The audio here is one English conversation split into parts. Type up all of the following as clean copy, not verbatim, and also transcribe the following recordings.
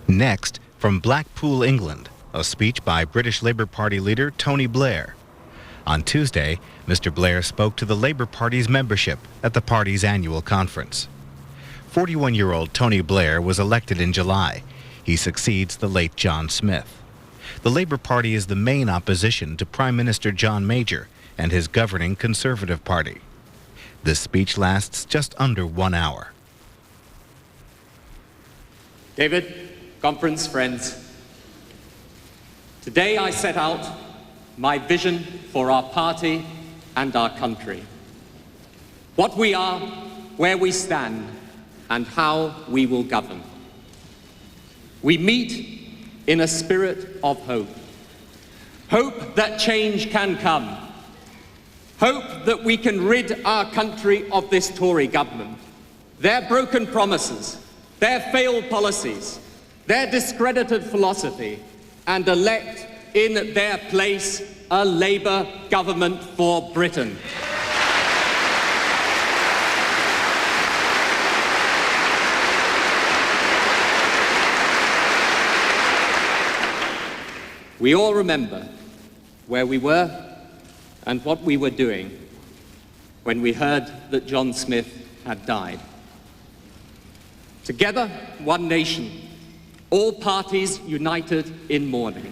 Next, from Blackpool, England, a speech by British Labour Party leader Tony Blair. On Tuesday, Mr. Blair spoke to the Labour Party's membership at the party's annual conference. 41-year-old Tony Blair was elected in July. He succeeds the late John Smith. The Labour Party is the main opposition to Prime Minister John Major and his governing Conservative Party. This speech lasts just under 1 hour. David, conference friends, today I set out my vision for our party and our country. What we are, where we stand, and how we will govern. We meet in a spirit of hope. Hope that change can come. Hope that we can rid our country of this Tory government, their broken promises, their failed policies, their discredited philosophy, and elect in their place a Labour government for Britain. We all remember where we were and what we were doing when we heard that John Smith had died. Together, one nation, all parties united in mourning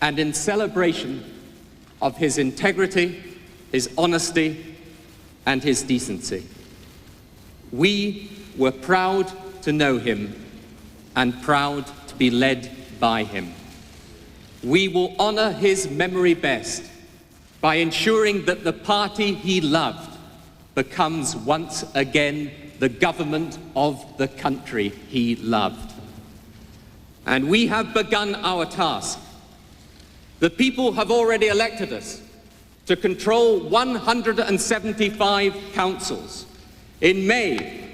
and in celebration of his integrity, his honesty, and his decency. We were proud to know him and proud to be led by him. We will honour his memory best by ensuring that the party he loved becomes once again the government of the country he loved. And we have begun our task. The people have already elected us to control 175 councils. In May,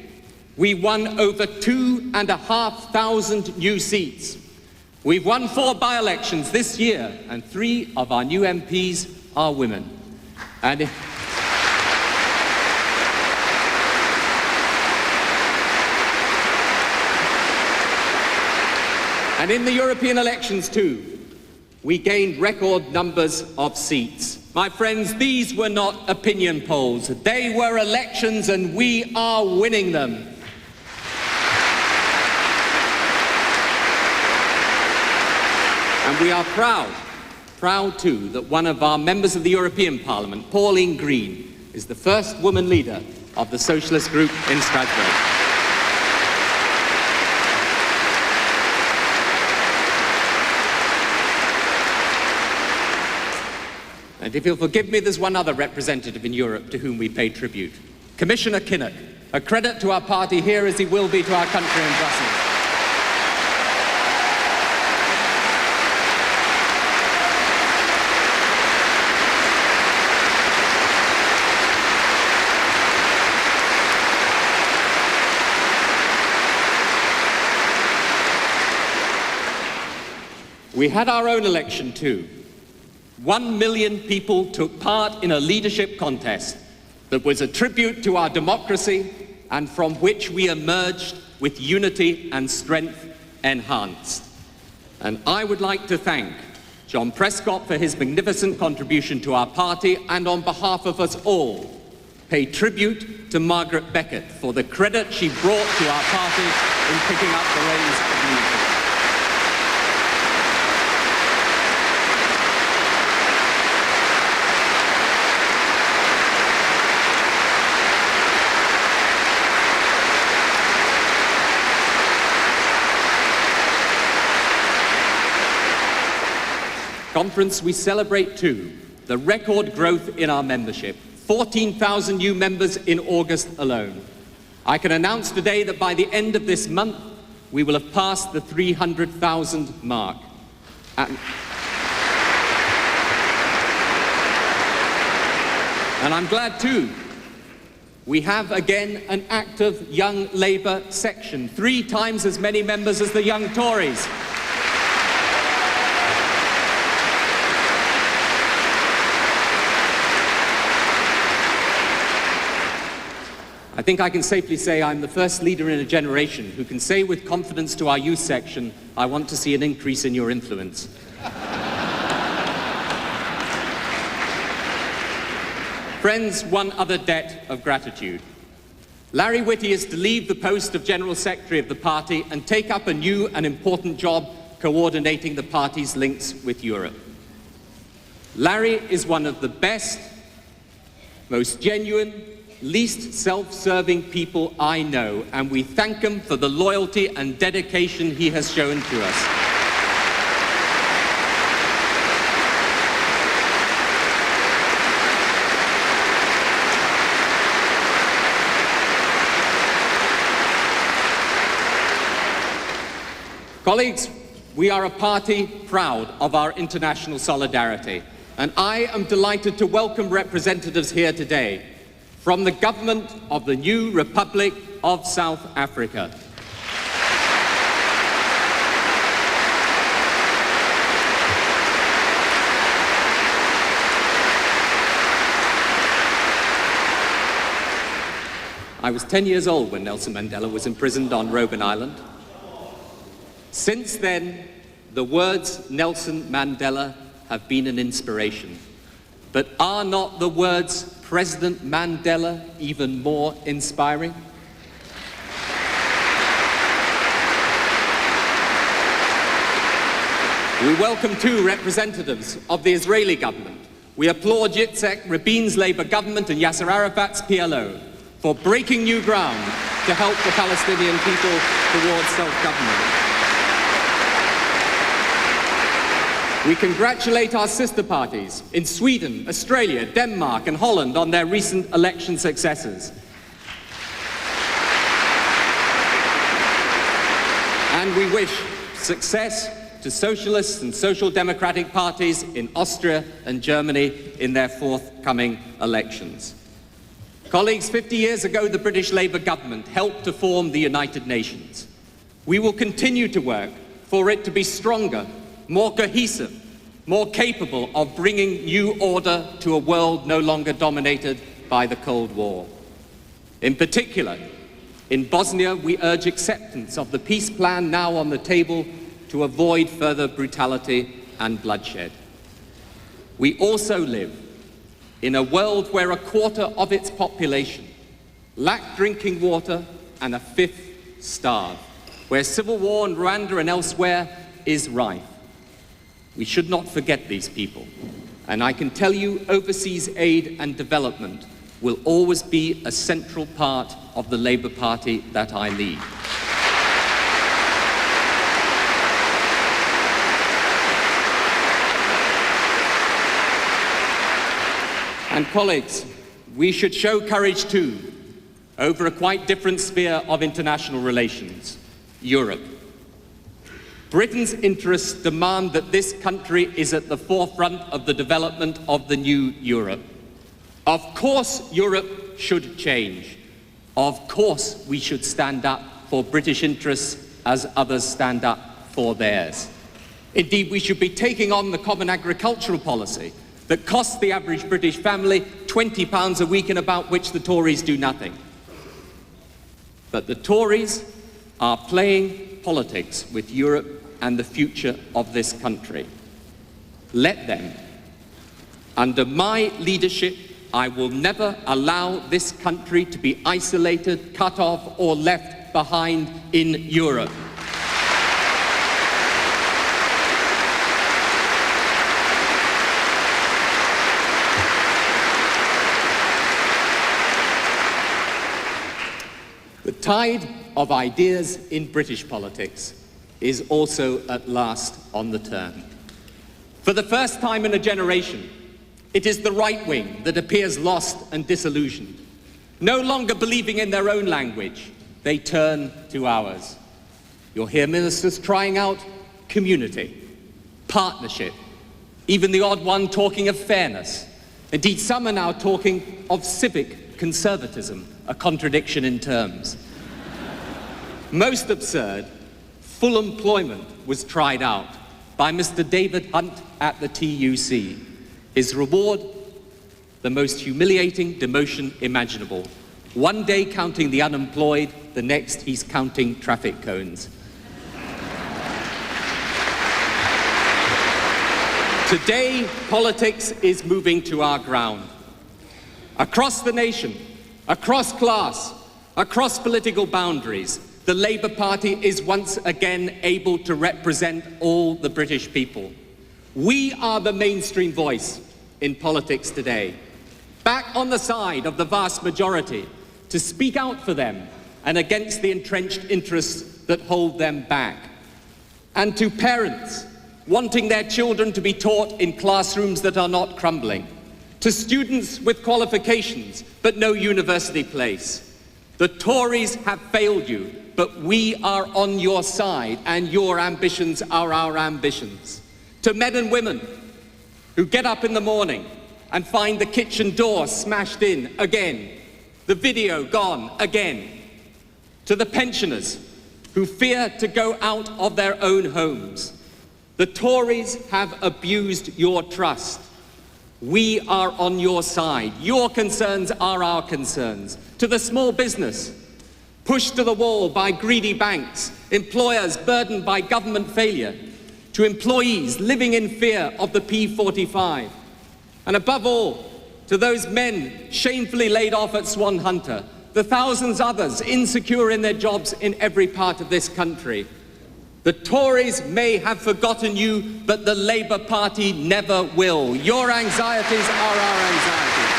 we won over 2,500 new seats. We've won 4 by-elections this year, and 3 of our new MPs are women. And in the European elections too, we gained record numbers of seats. My friends, these were not opinion polls. They were elections, and we are winning them. And we are proud too, that one of our members of the European Parliament, Pauline Green, is the first woman leader of the Socialist Group in Strasbourg. And if you'll forgive me, there's one other representative in Europe to whom we pay tribute. Commissioner Kinnock, a credit to our party here as he will be to our country in Brussels. We had our own election too. 1 million people took part in a leadership contest that was a tribute to our democracy and from which we emerged with unity and strength enhanced. And I would like to thank John Prescott for his magnificent contribution to our party, and on behalf of us all, pay tribute to Margaret Beckett for the credit she brought to our party in picking up the reins of leadership. Conference, we celebrate too the record growth in our membership. 14,000 new members in August alone. I can announce today that by the end of this month, we will have passed the 300,000 mark. And I'm glad too, we have again an active young Labour section, 3 times as many members as the young Tories. I think I can safely say I'm the first leader in a generation who can say with confidence to our youth section, I want to see an increase in your influence. Friends, one other debt of gratitude. Larry Whitty is to leave the post of General Secretary of the party and take up a new and important job coordinating the party's links with Europe. Larry is one of the best, most genuine, least self-serving people I know, and we thank him for the loyalty and dedication he has shown to us. Colleagues, we are a party proud of our international solidarity, and I am delighted to welcome representatives here today from the government of the new Republic of South Africa. I was 10 years old when Nelson Mandela was imprisoned on Robben Island. Since then, the words Nelson Mandela have been an inspiration. But are not the words President Mandela even more inspiring? We welcome too representatives of the Israeli government. We applaud Yitzhak Rabin's Labour government and Yasser Arafat's PLO for breaking new ground to help the Palestinian people towards self-government. We congratulate our sister parties in Sweden, Australia, Denmark and Holland on their recent election successes. And we wish success to socialists and social democratic parties in Austria and Germany in their forthcoming elections. Colleagues, 50 years ago, the British Labour government helped to form the United Nations. We will continue to work for it to be stronger, more cohesive, more capable of bringing new order to a world no longer dominated by the Cold War. In particular, in Bosnia, we urge acceptance of the peace plan now on the table to avoid further brutality and bloodshed. We also live in a world where a quarter of its population lack drinking water and a fifth starve, where civil war in Rwanda and elsewhere is rife. We should not forget these people, and I can tell you overseas aid and development will always be a central part of the Labour Party that I lead. And colleagues, we should show courage too over a quite different sphere of international relations, Europe. Britain's interests demand that this country is at the forefront of the development of the new Europe. Of course, Europe should change. Of course, we should stand up for British interests as others stand up for theirs. Indeed, we should be taking on the common agricultural policy that costs the average British family £20 a week and about which the Tories do nothing. But the Tories are playing politics with Europe and the future of this country. Let them. Under my leadership, I will never allow this country to be isolated, cut off, or left behind in Europe. The tide of ideas in British politics is also at last on the turn. For the first time in a generation, it is the right wing that appears lost and disillusioned. No longer believing in their own language, they turn to ours. You'll hear ministers crying out community, partnership, even the odd one talking of fairness. Indeed, some are now talking of civic conservatism, a contradiction in terms. Most absurd, full employment was tried out by Mr. David Hunt at the TUC. His reward, the most humiliating demotion imaginable. One day counting the unemployed, the next he's counting traffic cones. Today, politics is moving to our ground. Across the nation, across class, across political boundaries, the Labour Party is once again able to represent all the British people. We are the mainstream voice in politics today, back on the side of the vast majority, to speak out for them and against the entrenched interests that hold them back. And to parents wanting their children to be taught in classrooms that are not crumbling, to students with qualifications but no university place. The Tories have failed you, but we are on your side, and your ambitions are our ambitions. To men and women who get up in the morning and find the kitchen door smashed in again, the video gone again. To the pensioners who fear to go out of their own homes. The Tories have abused your trust. We are on your side. Your concerns are our concerns. To the small business, pushed to the wall by greedy banks, employers burdened by government failure, to employees living in fear of the P45, and above all, to those men shamefully laid off at Swan Hunter, the thousands others insecure in their jobs in every part of this country. The Tories may have forgotten you, but the Labour Party never will. Your anxieties are our anxieties.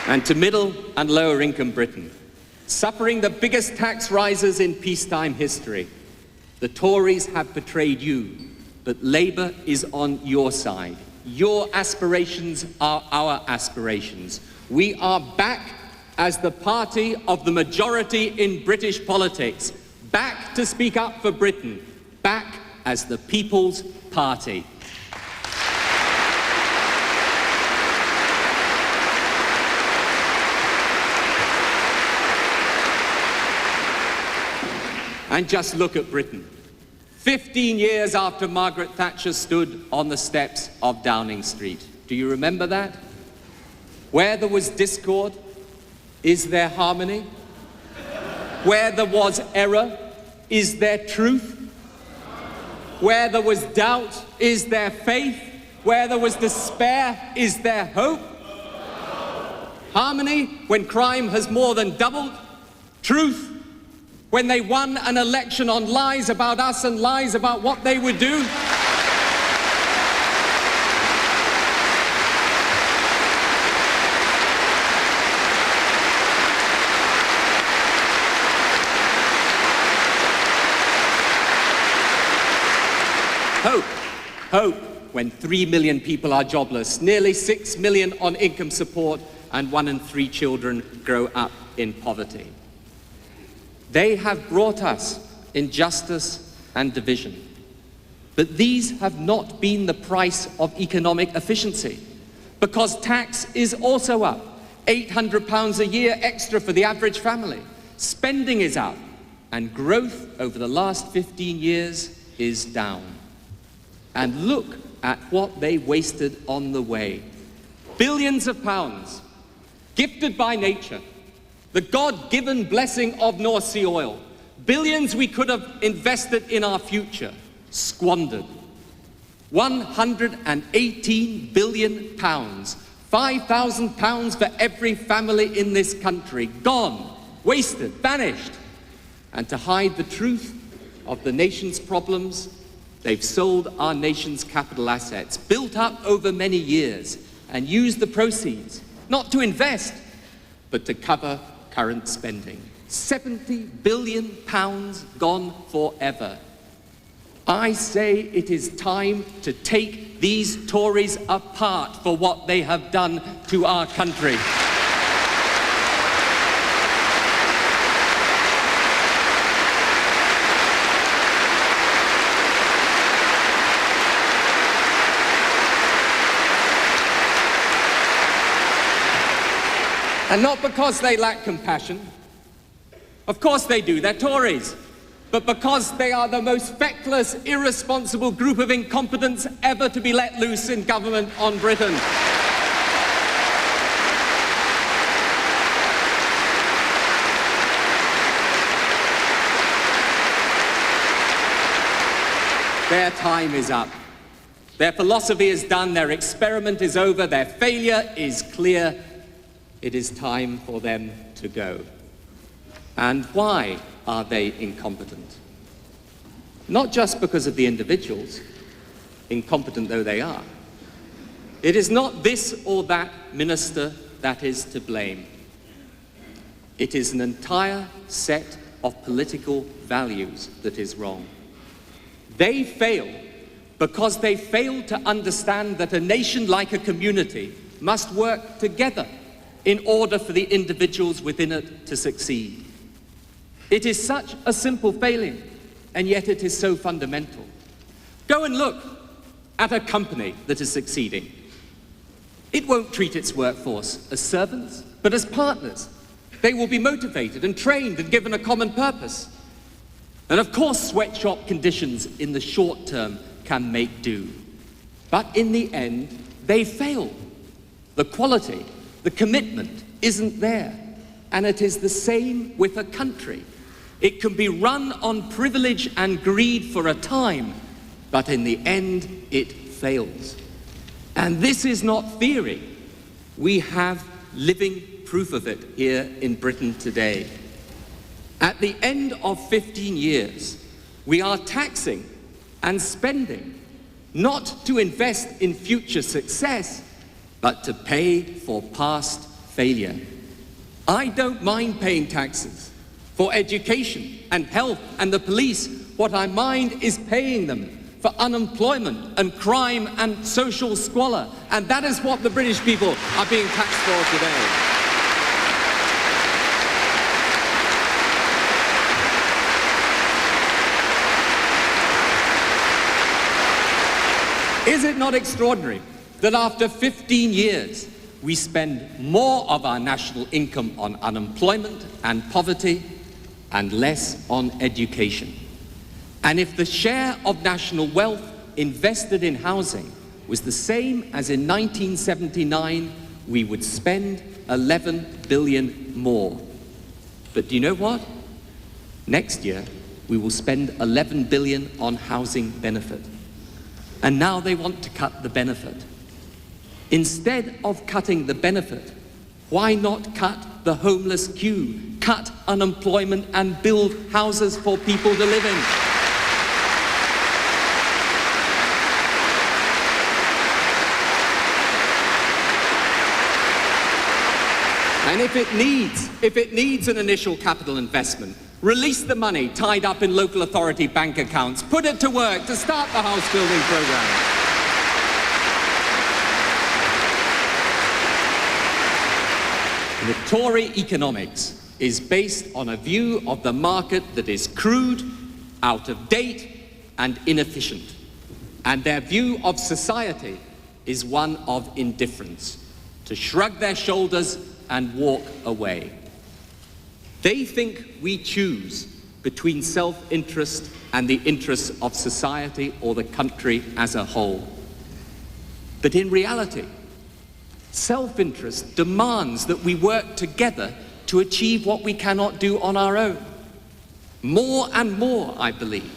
And to middle and lower income Britain, suffering the biggest tax rises in peacetime history, the Tories have betrayed you, but Labour is on your side. Your aspirations are our aspirations. We are back as the party of the majority in British politics, back to speak up for Britain, back as the People's Party. And just look at Britain. 15 years after Margaret Thatcher stood on the steps of Downing Street. Do you remember that? Where there was discord, is there harmony? Where there was error, is there truth? Where there was doubt, is there faith? Where there was despair, is there hope? Harmony when crime has more than doubled? Truth when they won an election on lies about us and lies about what they would do? Hope when 3 million people are jobless, nearly 6 million on income support, and 1 in 3 children grow up in poverty. They have brought us injustice and division. But these have not been the price of economic efficiency, because tax is also up. £800 a year extra for the average family. Spending is up, and growth over the last 15 years is down. And look at what they wasted on the way. Billions of pounds, gifted by nature, the God-given blessing of North Sea oil. Billions we could have invested in our future, squandered. £118 billion, £5,000 for every family in this country, gone, wasted, vanished. And to hide the truth of the nation's problems, they've sold our nation's capital assets, built up over many years, and used the proceeds, not to invest, but to cover current spending. £70 billion gone forever. I say it is time to take these Tories apart for what they have done to our country. And not because they lack compassion, Of course they do, they're Tories. But because they are the most feckless, irresponsible group of incompetents ever to be let loose in government on Britain. Their time is up. Their philosophy is done, their experiment is over, their failure is clear. It is time for them to go. And why are they incompetent? Not just because of the individuals, incompetent though they are. It is not this or that minister that is to blame. It is an entire set of political values that is wrong. They fail because they fail to understand that a nation, like a community, must work together in order for the individuals within it to succeed. It is such a simple failing, and yet it is so fundamental. Go and look at a company that is succeeding. It won't treat its workforce as servants, but as partners. They will be motivated and trained and given a common purpose. And of course, sweatshop conditions in the short term can make do. But in the end, they fail. The quality, the commitment isn't there. And it is the same with a country. It can be run on privilege and greed for a time, but in the end, it fails. And this is not theory. We have living proof of it here in Britain today. At the end of 15 years, we are taxing and spending, not to invest in future success, but to pay for past failure. I don't mind paying taxes for education and health and the police. What I mind is paying them for unemployment and crime and social squalor. And that is what the British people are being taxed for today. Is it not extraordinary that after 15 years, we spend more of our national income on unemployment and poverty and less on education? And if the share of national wealth invested in housing was the same as in 1979, we would spend 11 billion more. But do you know what? Next year, we will spend 11 billion on housing benefit. And now they want to cut the benefit. Instead of cutting the benefit, why not cut the homeless queue, cut unemployment and build houses for people to live in? And if it needs an initial capital investment, release the money tied up in local authority bank accounts, put it to work to start the house building program. The Tory economics is based on a view of the market that is crude, out of date, and inefficient. And their view of society is one of indifference, to shrug their shoulders and walk away. They think we choose between self-interest and the interests of society or the country as a whole. But in reality, self-interest demands that we work together to achieve what we cannot do on our own. More and more, I believe,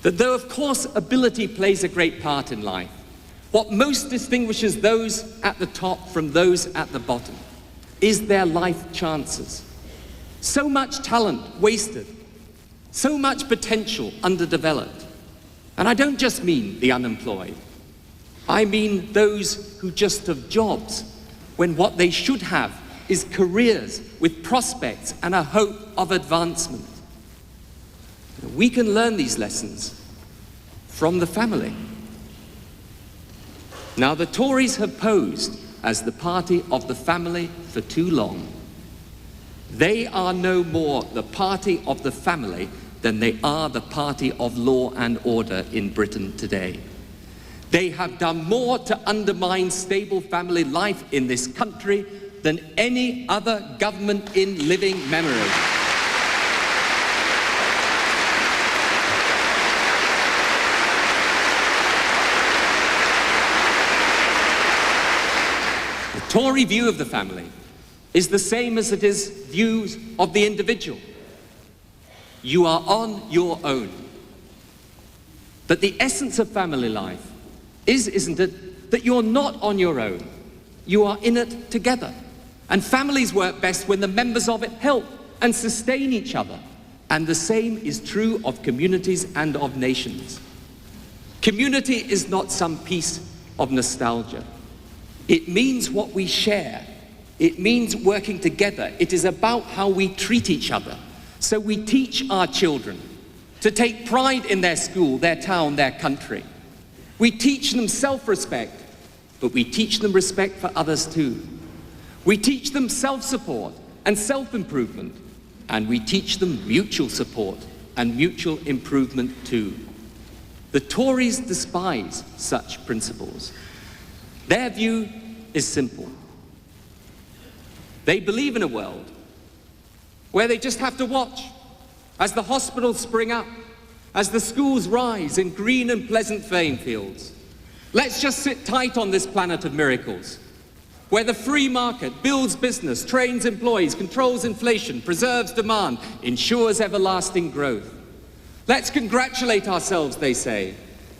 that though of course ability plays a great part in life, what most distinguishes those at the top from those at the bottom is their life chances. So much talent wasted, so much potential underdeveloped. And I don't just mean the unemployed. I mean those who just have jobs, when what they should have is careers with prospects and a hope of advancement. We can learn these lessons from the family. Now, the Tories have posed as the party of the family for too long. They are no more the party of the family than they are the party of law and order in Britain today. They have done more to undermine stable family life in this country than any other government in living memory. Tory view of the family is the same as it is views of the individual. You are on your own. But the essence of family life isn't it, that you're not on your own. You are in it together. And families work best when the members of it help and sustain each other. And the same is true of communities and of nations. Community is not some piece of nostalgia. It means what we share. It means working together. It is about how we treat each other. So we teach our children to take pride in their school, their town, their country. We teach them self-respect, but we teach them respect for others too. We teach them self-support and self-improvement, and we teach them mutual support and mutual improvement too. The Tories despise such principles. Their view is simple. They believe in a world where they just have to watch as the hospitals spring up, as the schools rise in green and pleasant playing fields. Let's just sit tight on this planet of miracles, where the free market builds business, trains employees, controls inflation, preserves demand, ensures everlasting growth. Let's congratulate ourselves, they say,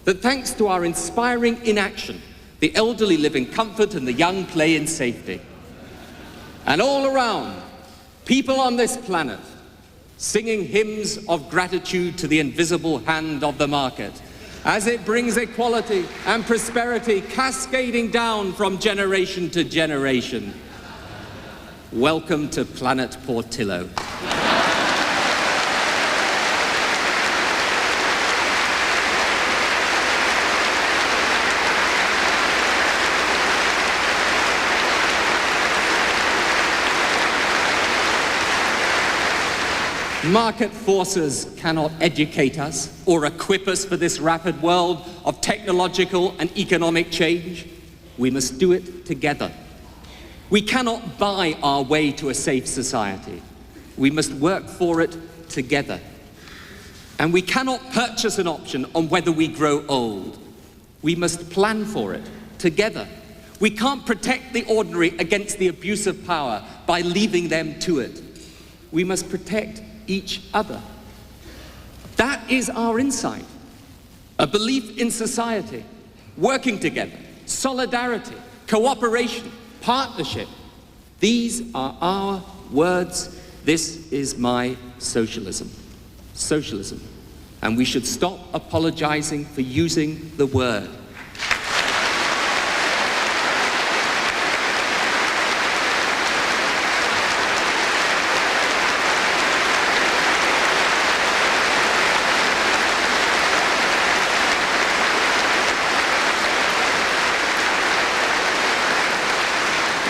that thanks to our inspiring inaction, the elderly live in comfort and the young play in safety. And all around, people on this planet singing hymns of gratitude to the invisible hand of the market as it brings equality and prosperity cascading down from generation to generation. Welcome to Planet Portillo. Market forces cannot educate us or equip us for this rapid world of technological and economic change. We must do it together. We cannot buy our way to a safe society. We must work for it together. And we cannot purchase an option on whether we grow old. We must plan for it together. We can't protect the ordinary against the abuse of power by leaving them to it. We must protect each other. That is our insight. A belief in society, working together, solidarity, cooperation, partnership. These are our words. This is my socialism. Socialism. And we should stop apologizing for using the word.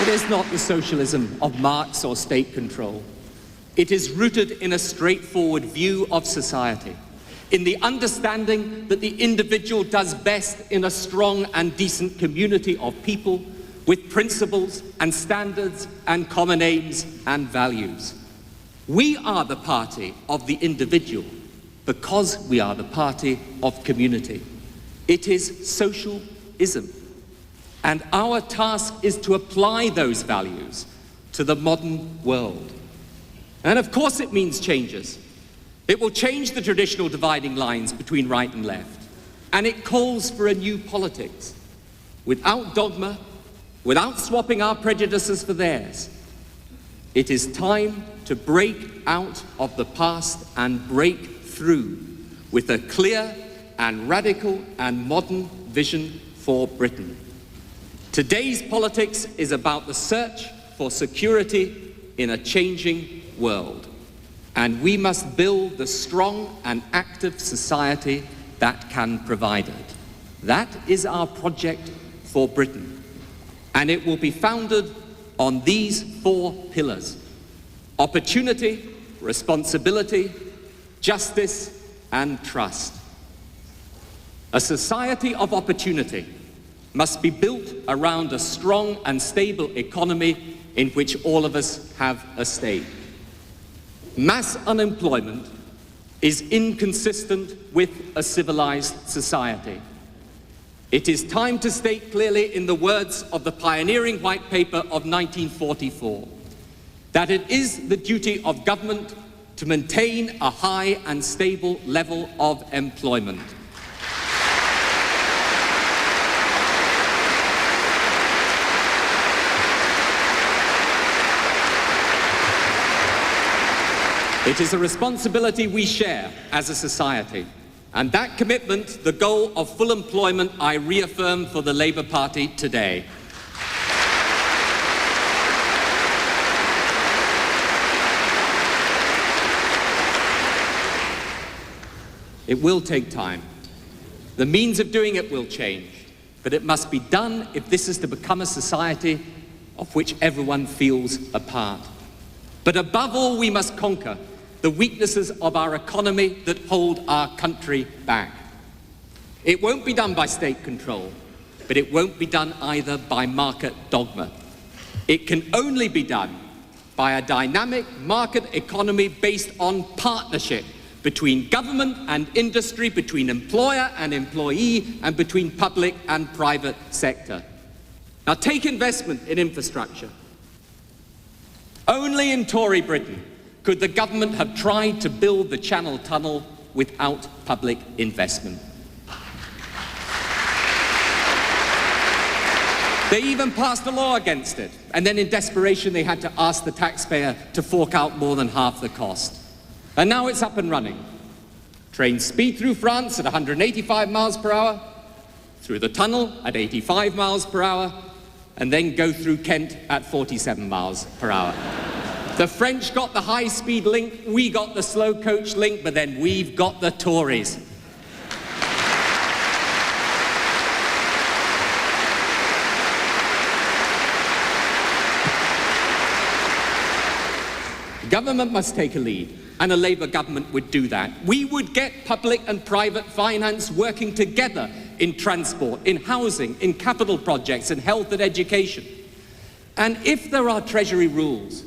It is not the socialism of Marx or state control. It is rooted in a straightforward view of society, in the understanding that the individual does best in a strong and decent community of people with principles and standards and common aims and values. We are the party of the individual because we are the party of community. It is socialism. And our task is to apply those values to the modern world. And of course it means changes. It will change the traditional dividing lines between right and left. And it calls for a new politics, without dogma, without swapping our prejudices for theirs. It is time to break out of the past and break through with a clear and radical and modern vision for Britain. Today's politics is about the search for security in a changing world, and we must build the strong and active society that can provide it. That is our project for Britain, and it will be founded on these 4 pillars: opportunity, responsibility, justice, and trust. A society of opportunity must be built around a strong and stable economy in which all of us have a stake. Mass unemployment is inconsistent with a civilized society. It is time to state clearly, in the words of the pioneering White Paper of 1944, that it is the duty of government to maintain a high and stable level of employment. It is a responsibility we share as a society, and that commitment, the goal of full employment, I reaffirm for the Labour Party today. It will take time. The means of doing it will change, but it must be done if this is to become a society of which everyone feels a part. But above all, we must conquer the weaknesses of our economy that hold our country back. It won't be done by state control, but it won't be done either by market dogma. It can only be done by a dynamic market economy based on partnership between government and industry, between employer and employee, and between public and private sector. Now, take investment in infrastructure. Only in Tory Britain could the government have tried to build the Channel Tunnel without public investment. They even passed a law against it, and then in desperation they had to ask the taxpayer to fork out more than half the cost. And now it's up and running. Trains speed through France at 185 miles per hour, through the tunnel at 85 miles per hour, and then go through Kent at 47 miles per hour. The French got the high-speed link, we got the slow coach link, but then we've got the Tories. Government must take a lead, and a Labour government would do that. We would get public and private finance working together in transport, in housing, in capital projects, in health and education. And if there are Treasury rules,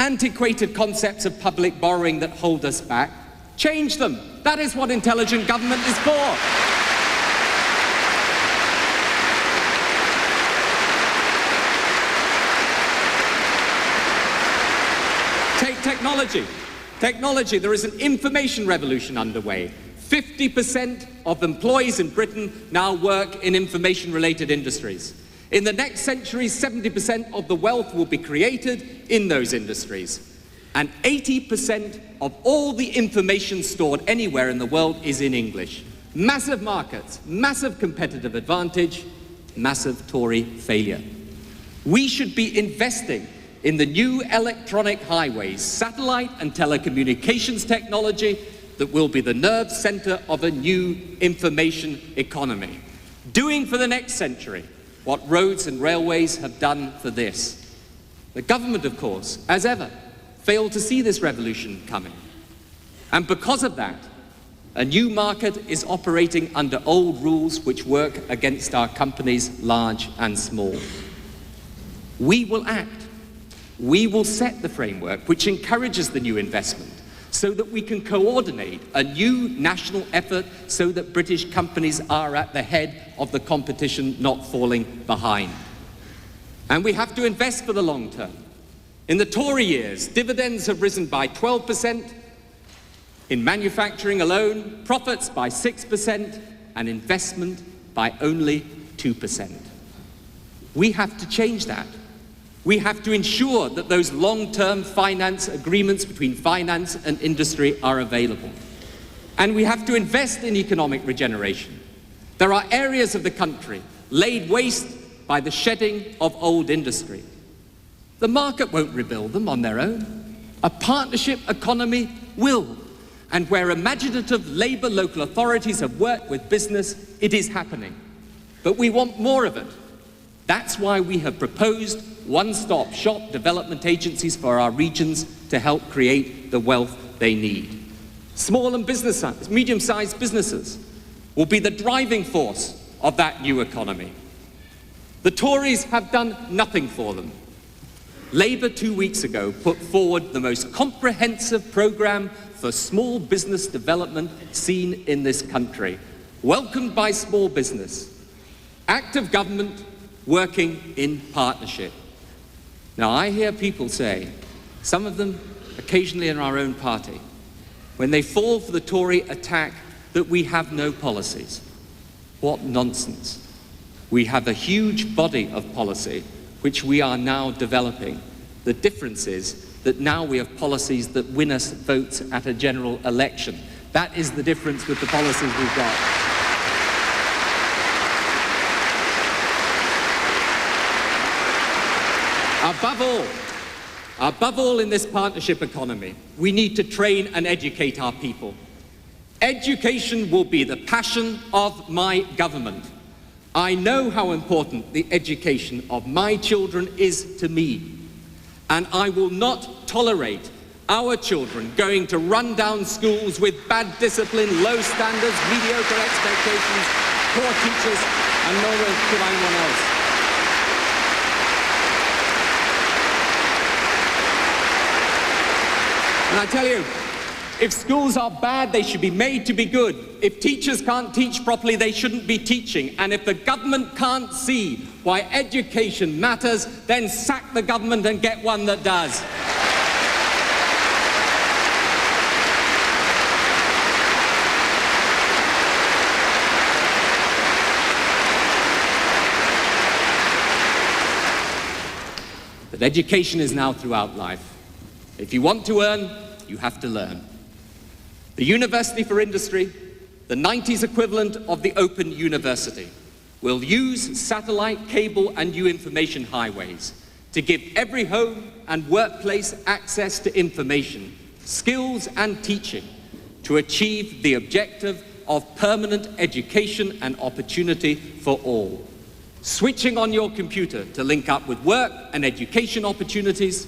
antiquated concepts of public borrowing that hold us back, change them. That is what intelligent government is for. Take technology. Technology, there is an information revolution underway. 50% of employees in Britain now work in information-related industries. In the next century, 70% of the wealth will be created in those industries. And 80% of all the information stored anywhere in the world is in English. Massive markets, massive competitive advantage, massive Tory failure. We should be investing in the new electronic highways, satellite and telecommunications technology that will be the nerve center of a new information economy. Doing for the next century what roads and railways have done for this. The government, of course, as ever, failed to see this revolution coming. And because of that, a new market is operating under old rules which work against our companies, large and small. We will act. We will set the framework which encourages the new investment so that we can coordinate a new national effort so that British companies are at the head of the competition, not falling behind. And we have to invest for the long term. In the Tory years, dividends have risen by 12%, in manufacturing alone, profits by 6%, and investment by only 2%. We have to change that. We have to ensure that those long-term finance agreements between finance and industry are available. And we have to invest in economic regeneration. There are areas of the country laid waste by the shedding of old industry. The market won't rebuild them on their own. A partnership economy will. And where imaginative Labour local authorities have worked with business, it is happening. But we want more of it. That's why we have proposed one-stop shop development agencies for our regions to help create the wealth they need. Small and medium-sized businesses will be the driving force of that new economy. The Tories have done nothing for them. Labour 2 weeks ago put forward the most comprehensive programme for small business development seen in this country, welcomed by small business, Active government working in partnership. Now, I hear people say, some of them occasionally in our own party, when they fall for the Tory attack, that we have no policies. What nonsense. We have a huge body of policy which we are now developing. The difference is that now we have policies that win us votes at a general election. That is the difference with the policies we've got. Above all in this partnership economy, we need to train and educate our people. Education will be the passion of my government. I know how important the education of my children is to me, and I will not tolerate our children going to run-down schools with bad discipline, low standards, mediocre expectations, poor teachers, and nor could anyone else. And I tell you, if schools are bad, they should be made to be good. If teachers can't teach properly, they shouldn't be teaching. And if the government can't see why education matters, then sack the government and get one that does. But education is now throughout life. If you want to earn, you have to learn. The University for Industry, the 90s equivalent of the Open University, will use satellite, cable and new information highways to give every home and workplace access to information, skills and teaching to achieve the objective of permanent education and opportunity for all. Switching on your computer to link up with work and education opportunities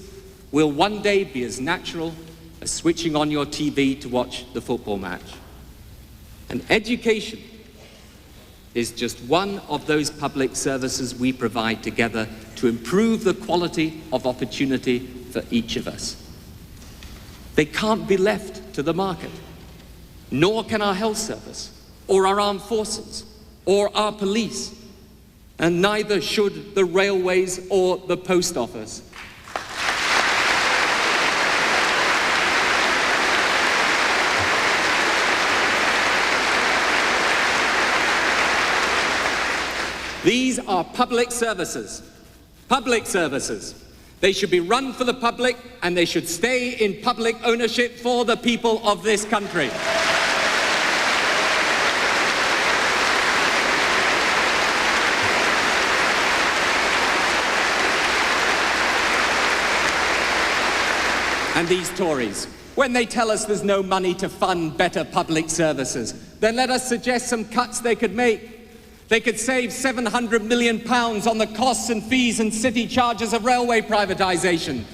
will one day be as natural as switching on your TV to watch the football match. And education is just one of those public services we provide together to improve the quality of opportunity for each of us. They can't be left to the market, nor can our health service, or our armed forces, or our police, and neither should the railways or the post office. These are public services. Public services. They should be run for the public, and they should stay in public ownership for the people of this country. And these Tories, when they tell us there's no money to fund better public services, then let us suggest some cuts they could make. They could save £700 million on the costs and fees and city charges of railway privatisation.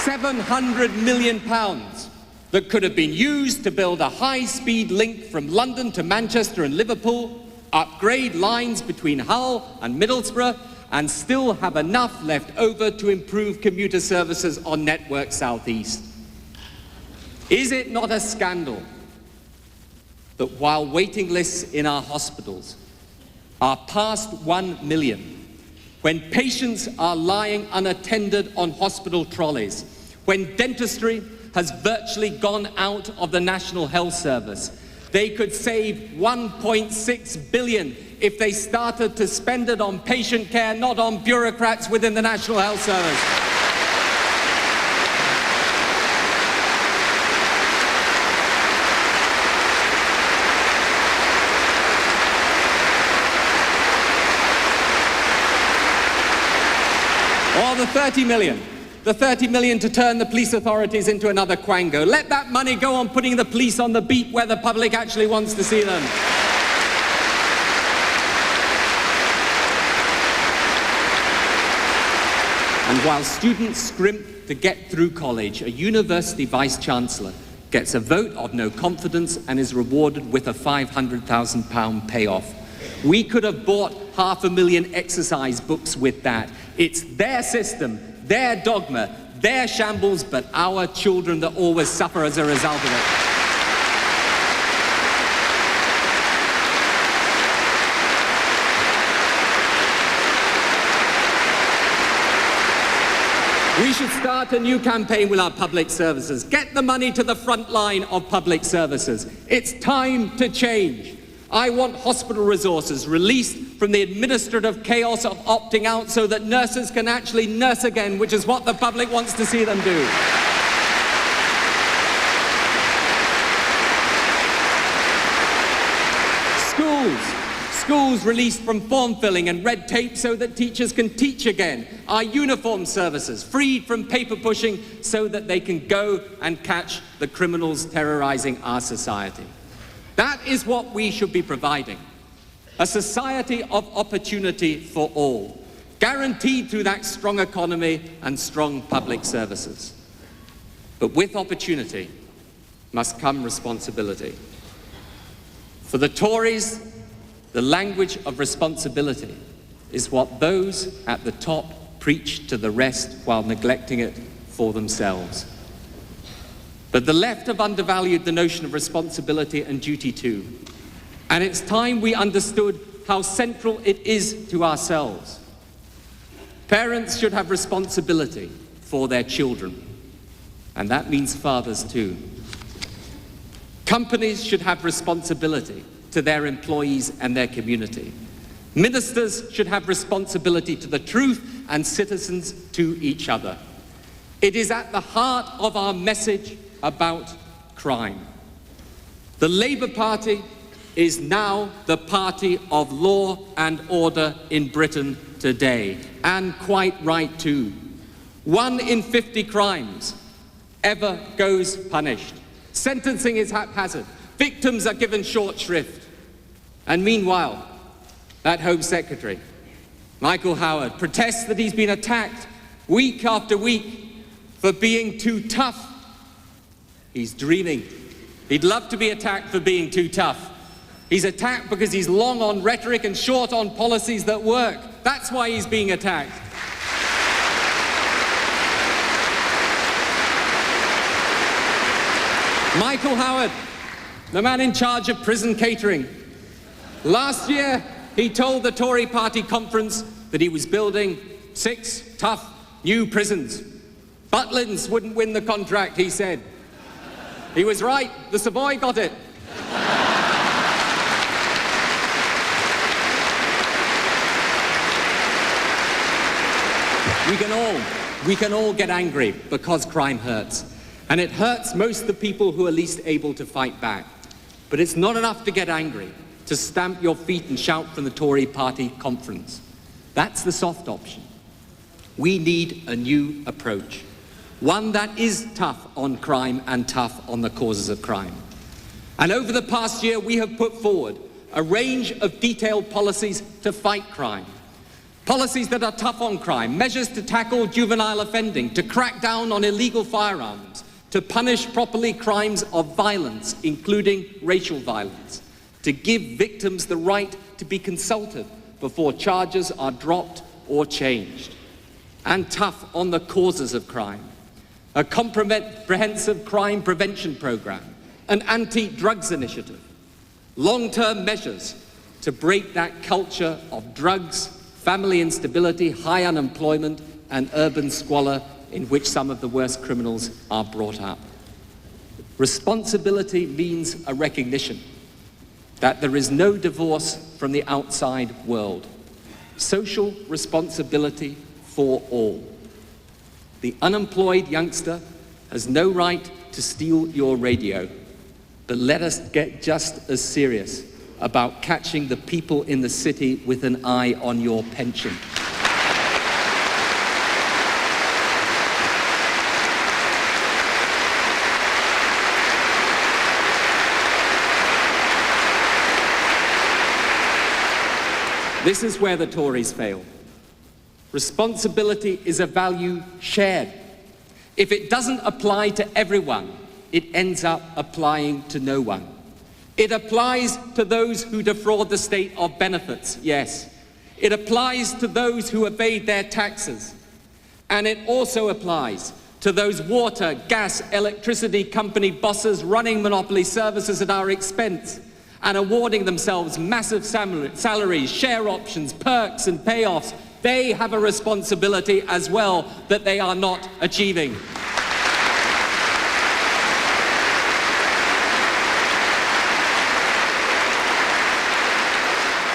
£700 million that could have been used to build a high-speed link from London to Manchester and Liverpool, upgrade lines between Hull and Middlesbrough, and still have enough left over to improve commuter services on Network South East. Is it not a scandal that while waiting lists in our hospitals are past 1 million, when patients are lying unattended on hospital trolleys, when dentistry has virtually gone out of the National Health Service, they could save 1.6 billion if they started to spend it on patient care, not on bureaucrats within the National Health Service. Or the 30 million to turn the police authorities into another Quango. Let that money go on putting the police on the beat where the public actually wants to see them. And while students scrimp to get through college, a university vice-chancellor gets a vote of no confidence and is rewarded with a £500,000 payoff. We could have bought 500,000 exercise books with that. It's their system, their dogma, their shambles, but our children that always suffer as a result of it. We should start a new campaign with our public services. Get the money to the front line of public services. It's time to change. I want hospital resources released from the administrative chaos of opting out so that nurses can actually nurse again, which is what the public wants to see them do. Schools released from form filling and red tape so that teachers can teach again. Our uniform services freed from paper pushing so that they can go and catch the criminals terrorizing our society. That is what we should be providing. A society of opportunity for all, guaranteed through that strong economy and strong public services. But with opportunity must come responsibility. For the Tories, the language of responsibility is what those at the top preach to the rest while neglecting it for themselves. But the left have undervalued the notion of responsibility and duty too. And it's time we understood how central it is to ourselves. Parents should have responsibility for their children, and that means fathers too. Companies should have responsibility to their employees and their community. Ministers should have responsibility to the truth and citizens to each other. It is at the heart of our message about crime. The Labour Party is now the party of law and order in Britain today, and quite right too. 1 in 50 crimes ever goes punished. Sentencing is haphazard. Victims are given short shrift. And meanwhile, that Home Secretary, Michael Howard, protests that he's been attacked week after week for being too tough. He's dreaming. He'd love to be attacked for being too tough. He's attacked because he's long on rhetoric and short on policies that work. That's why he's being attacked. Michael Howard, the man in charge of prison catering. Last year, he told the Tory party conference that he was building 6 tough new prisons. Butlins wouldn't win the contract, he said. He was right, the Savoy got it. We can all get angry because crime hurts. And it hurts most the people who are least able to fight back. But it's not enough to get angry, to stamp your feet and shout from the Tory party conference. That's the soft option. We need a new approach. One that is tough on crime and tough on the causes of crime. And over the past year, we have put forward a range of detailed policies to fight crime. Policies that are tough on crime, measures to tackle juvenile offending, to crack down on illegal firearms, to punish properly crimes of violence, including racial violence, to give victims the right to be consulted before charges are dropped or changed, and tough on the causes of crime. A comprehensive crime prevention program, an anti-drugs initiative, long-term measures to break that culture of drugs, family instability, high unemployment, and urban squalor in which some of the worst criminals are brought up. Responsibility means a recognition that there is no divorce from the outside world. Social responsibility for all. The unemployed youngster has no right to steal your radio, but let us get just as serious about catching the people in the city with an eye on your pension. This is where the Tories fail. Responsibility is a value shared. If it doesn't apply to everyone, it ends up applying to no one. It applies to those who defraud the state of benefits, yes. It applies to those who evade their taxes. And it also applies to those water, gas, electricity company bosses running monopoly services at our expense and awarding themselves massive salaries, share options, perks and payoffs They have a responsibility as well that they are not achieving.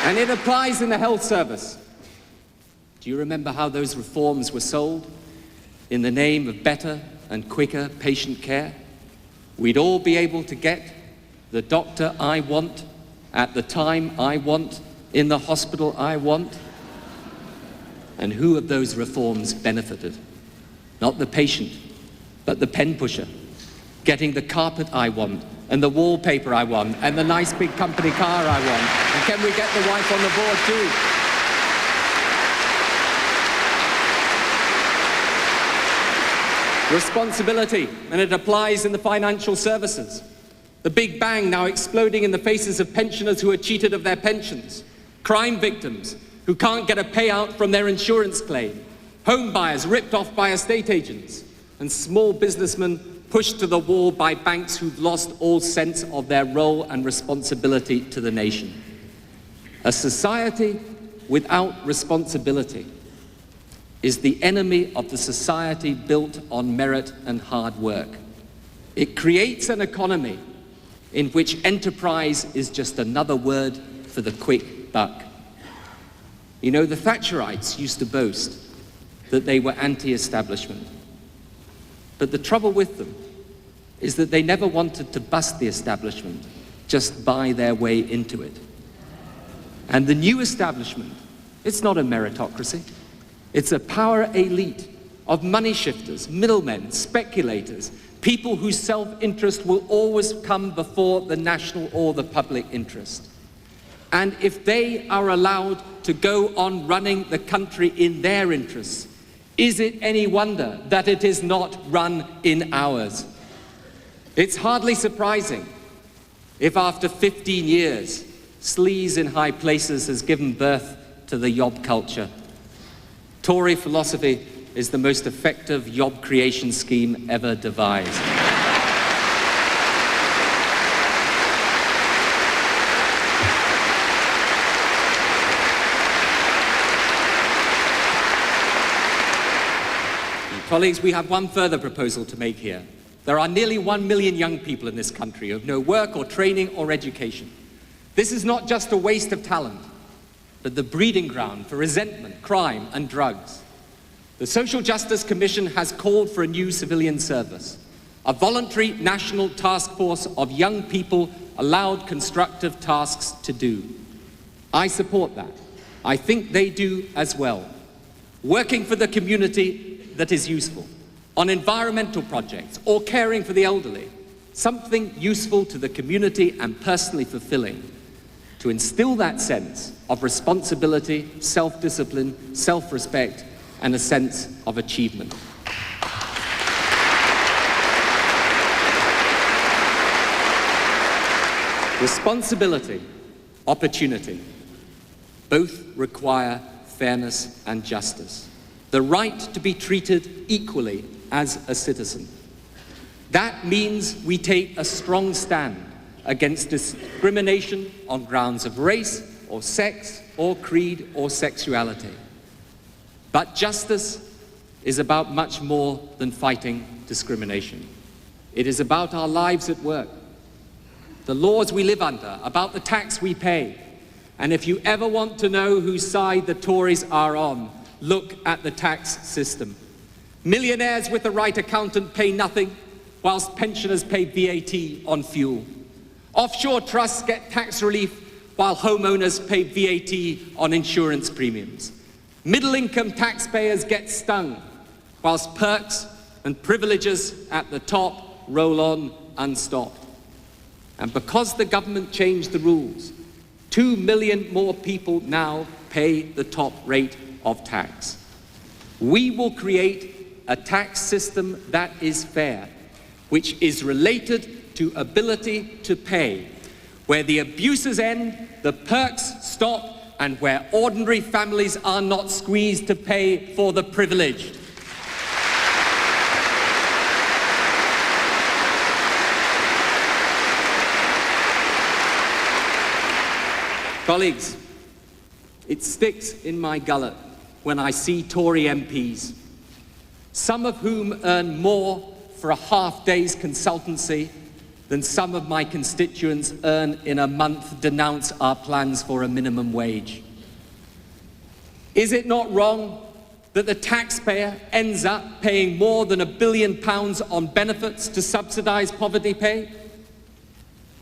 And it applies in the health service. Do you remember how those reforms were sold? In the name of better and quicker patient care? We'd all be able to get the doctor I want, at the time I want, in the hospital I want. And who of those reforms benefited? Not the patient, but the pen pusher, getting the carpet I want, and the wallpaper I want, and the nice big company car I want. And can we get the wife on the board too? Responsibility, and it applies in the financial services. The big bang now exploding in the faces of pensioners who are cheated of their pensions, crime victims who can't get a payout from their insurance claim, home buyers ripped off by estate agents, and small businessmen pushed to the wall by banks who've lost all sense of their role and responsibility to the nation. A society without responsibility is the enemy of the society built on merit and hard work. It creates an economy in which enterprise is just another word for the quick buck. You know, the Thatcherites used to boast that they were anti-establishment. But the trouble with them is that they never wanted to bust the establishment, just buy their way into it. And the new establishment, it's not a meritocracy. It's a power elite of money shifters, middlemen, speculators, people whose self-interest will always come before the national or the public interest. And if they are allowed to go on running the country in their interests, is it any wonder that it is not run in ours? It's hardly surprising if after 15 years, sleaze in high places has given birth to the yob culture. Tory philosophy is the most effective yob creation scheme ever devised. Colleagues, we have one further proposal to make here. There are nearly 1 million young people in this country who have no work or training or education. This is not just a waste of talent, but the breeding ground for resentment, crime, and drugs. The Social Justice Commission has called for a new civilian service, a voluntary national task force of young people allowed constructive tasks to do. I support that. I think they do as well. Working for the community that is useful, on environmental projects or caring for the elderly, something useful to the community and personally fulfilling, to instill that sense of responsibility, self-discipline, self-respect, and a sense of achievement. Responsibility, opportunity, both require fairness and justice. The right to be treated equally as a citizen. That means we take a strong stand against discrimination on grounds of race or sex or creed or sexuality. But justice is about much more than fighting discrimination. It is about our lives at work, the laws we live under, about the tax we pay. And if you ever want to know whose side the Tories are on, look at the tax system. Millionaires with the right accountant pay nothing, whilst pensioners pay VAT on fuel. Offshore trusts get tax relief, while homeowners pay VAT on insurance premiums. Middle-income taxpayers get stung, whilst perks and privileges at the top roll on unstopped. And because the government changed the rules, 2 million more people now pay the top rate of tax. We will create a tax system that is fair, which is related to ability to pay, where the abuses end, the perks stop, and where ordinary families are not squeezed to pay for the privileged. Colleagues, it sticks in my gullet when I see Tory MPs, some of whom earn more for a half-day's consultancy than some of my constituents earn in a month, denounce our plans for a minimum wage. Is it not wrong that the taxpayer ends up paying more than £1 billion on benefits to subsidise poverty pay?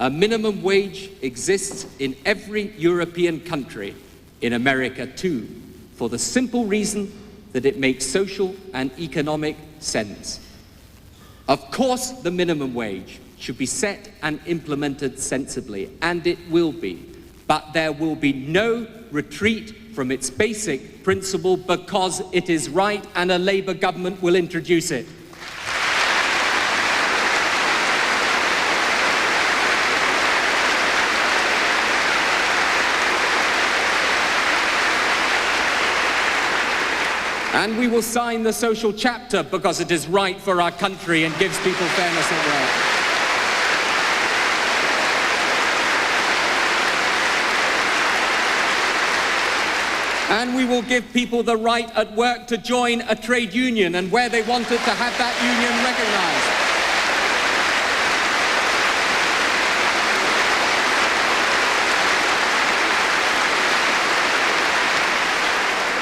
A minimum wage exists in every European country, in America too, for the simple reason that it makes social and economic sense. Of course, the minimum wage should be set and implemented sensibly, and it will be, but there will be no retreat from its basic principle because it is right and a Labour government will introduce it. And we will sign the social chapter because it is right for our country and gives people fairness at work. And we will give people the right at work to join a trade union and where they want it to have that union recognised.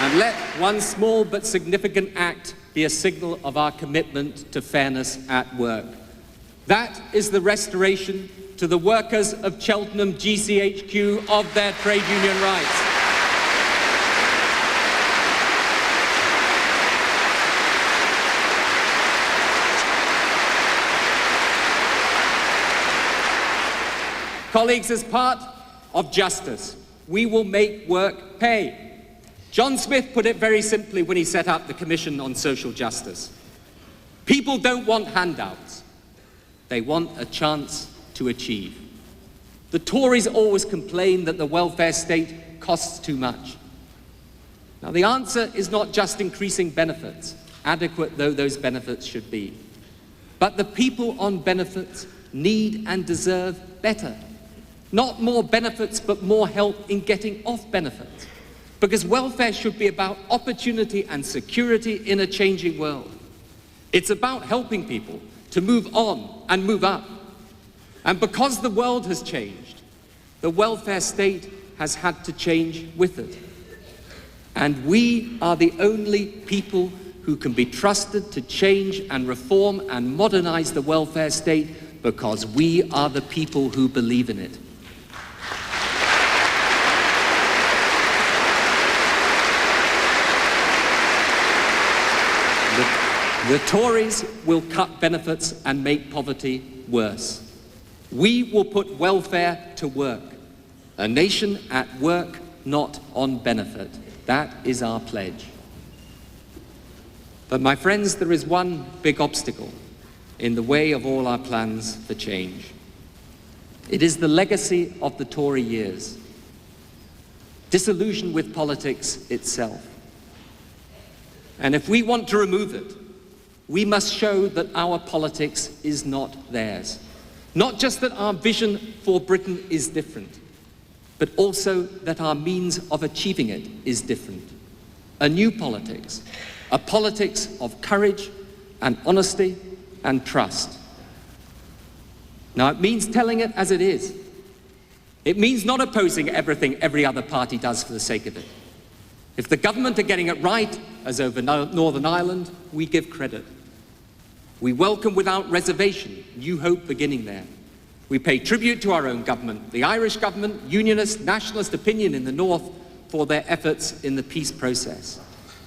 And let one small but significant act be a signal of our commitment to fairness at work. That is the restoration to the workers of Cheltenham GCHQ of their trade union rights. Colleagues, as part of justice, we will make work pay. John Smith put it very simply when he set up the Commission on Social Justice. People don't want handouts. They want a chance to achieve. The Tories always complain that the welfare state costs too much. Now, the answer is not just increasing benefits, adequate though those benefits should be. But the people on benefits need and deserve better. Not more benefits, but more help in getting off benefits. Because welfare should be about opportunity and security in a changing world. It's about helping people to move on and move up. And because the world has changed, the welfare state has had to change with it. And we are the only people who can be trusted to change and reform and modernize the welfare state because we are the people who believe in it. The Tories will cut benefits and make poverty worse. We will put welfare to work. A nation at work, not on benefit. That is our pledge. But my friends, there is one big obstacle in the way of all our plans for change. It is the legacy of the Tory years. Disillusion with politics itself. And if we want to remove it, we must show that our politics is not theirs. Not just that our vision for Britain is different, but also that our means of achieving it is different. A new politics, a politics of courage and honesty and trust. Now, it means telling it as it is. It means not opposing everything every other party does for the sake of it. If the government are getting it right, as over Northern Ireland, we give credit. We welcome without reservation new hope beginning there. We pay tribute to our own government, the Irish government, unionist, nationalist opinion in the north for their efforts in the peace process.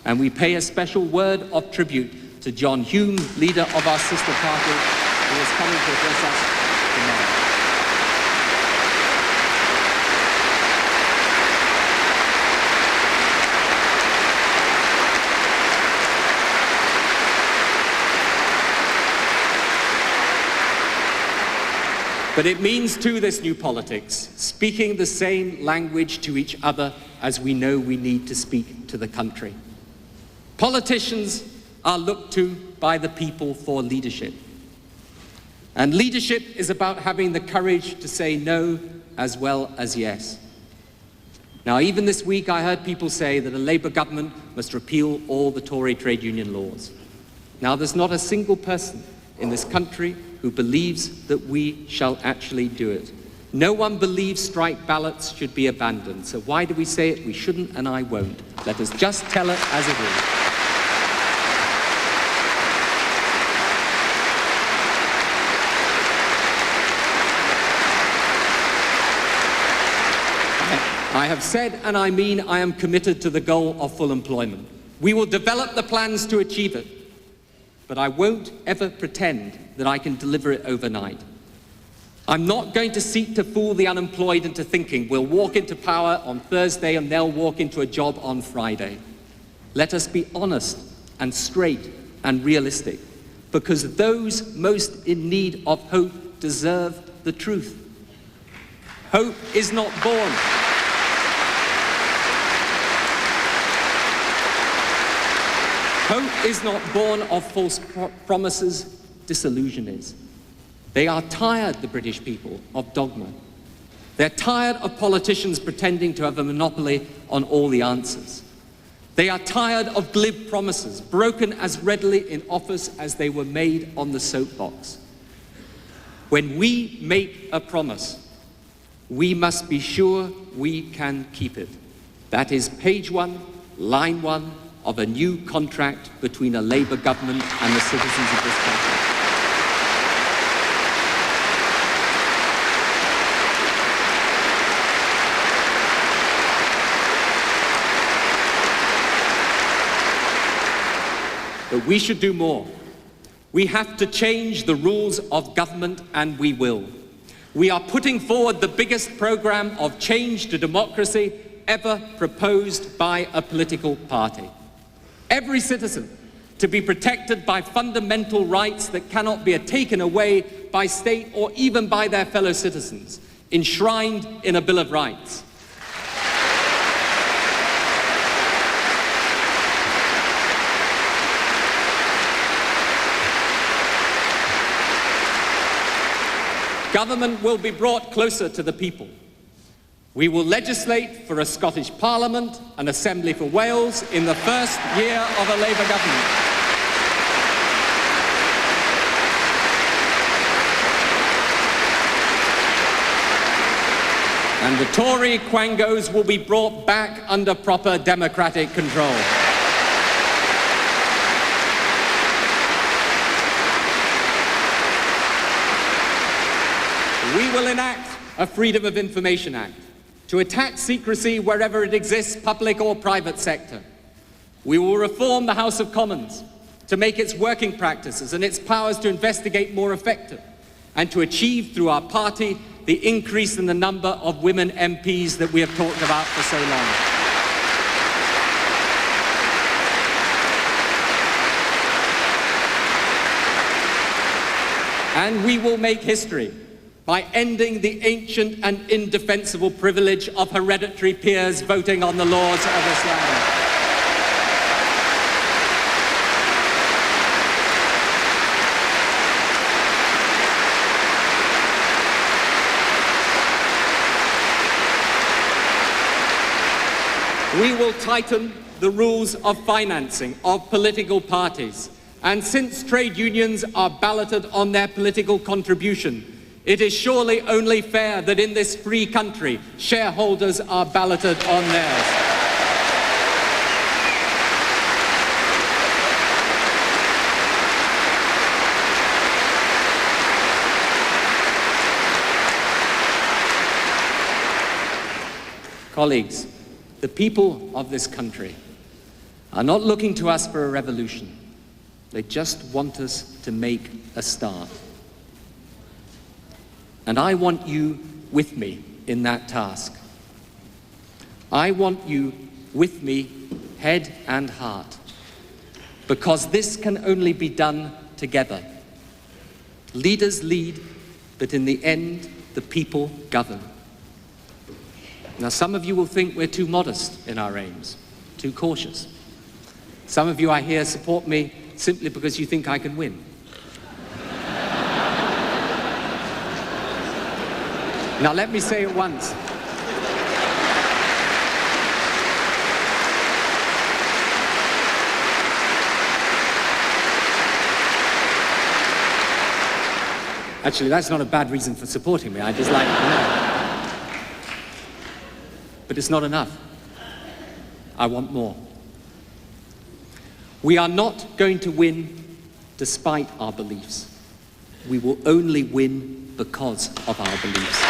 And we pay a special word of tribute to John Hume, leader of our sister party, who is coming to address us tomorrow. But it means, too, this new politics, speaking the same language to each other as we know we need to speak to the country. Politicians are looked to by the people for leadership. And leadership is about having the courage to say no as well as yes. Now, even this week, I heard people say that a Labour government must repeal all the Tory trade union laws. Now, there's not a single person in this country who believes that we shall actually do it. No one believes strike ballots should be abandoned. So why do we say it? We shouldn't, and I won't. Let us just tell it as it is. I have said, and I mean, I am committed to the goal of full employment. We will develop the plans to achieve it, but I won't ever pretend that I can deliver it overnight. I'm not going to seek to fool the unemployed into thinking we'll walk into power on Thursday and they'll walk into a job on Friday. Let us be honest and straight and realistic, because those most in need of hope deserve the truth. Hope is not born. Hope is not born of false promises, disillusion is. They are tired, the British people, of dogma. They're tired of politicians pretending to have a monopoly on all the answers. They are tired of glib promises, broken as readily in office as they were made on the soapbox. When we make a promise, we must be sure we can keep it. That is page 1, line 1, of a new contract between a Labour government and the citizens of this country. But we should do more. We have to change the rules of government, and we will. We are putting forward the biggest programme of change to democracy ever proposed by a political party. Every citizen to be protected by fundamental rights that cannot be taken away by state or even by their fellow citizens, enshrined in a Bill of Rights. Government will be brought closer to the people. We will legislate for a Scottish Parliament, an Assembly for Wales, in the first year of a Labour government. And the Tory quangos will be brought back under proper democratic control. We will enact a Freedom of Information Act to attack secrecy wherever it exists, public or private sector. We will reform the House of Commons to make its working practices and its powers to investigate more effective, and to achieve through our party the increase in the number of women MPs that we have talked about for so long. And we will make history by ending the ancient and indefensible privilege of hereditary peers voting on the laws of this land. We will tighten the rules of financing of political parties, and since trade unions are balloted on their political contribution, it is surely only fair that in this free country, shareholders are balloted on theirs. Colleagues, the people of this country are not looking to us for a revolution. They just want us to make a start. And I want you with me in that task. I want you with me, head and heart, because this can only be done together. Leaders lead, but in the end, the people govern. Now, some of you will think we're too modest in our aims, too cautious. Some of you, I hear, support me simply because you think I can win. Now let me say it once. Actually, that's not a bad reason for supporting me. I just like to know. But it's not enough. I want more. We are not going to win despite our beliefs. We will only win because of our beliefs.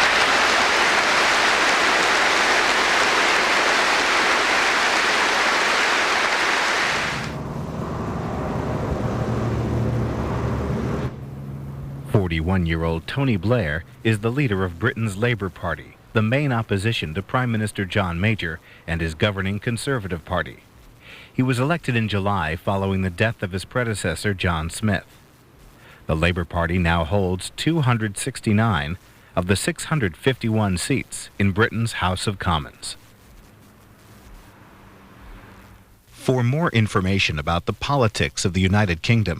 "41-year-old Tony Blair is the leader of Britain's Labour Party, the main opposition to Prime Minister John Major and his governing Conservative Party. He was elected in July following the death of his predecessor, John Smith. The Labour Party now holds 269 of the 651 seats in Britain's House of Commons. For more information about the politics of the United Kingdom,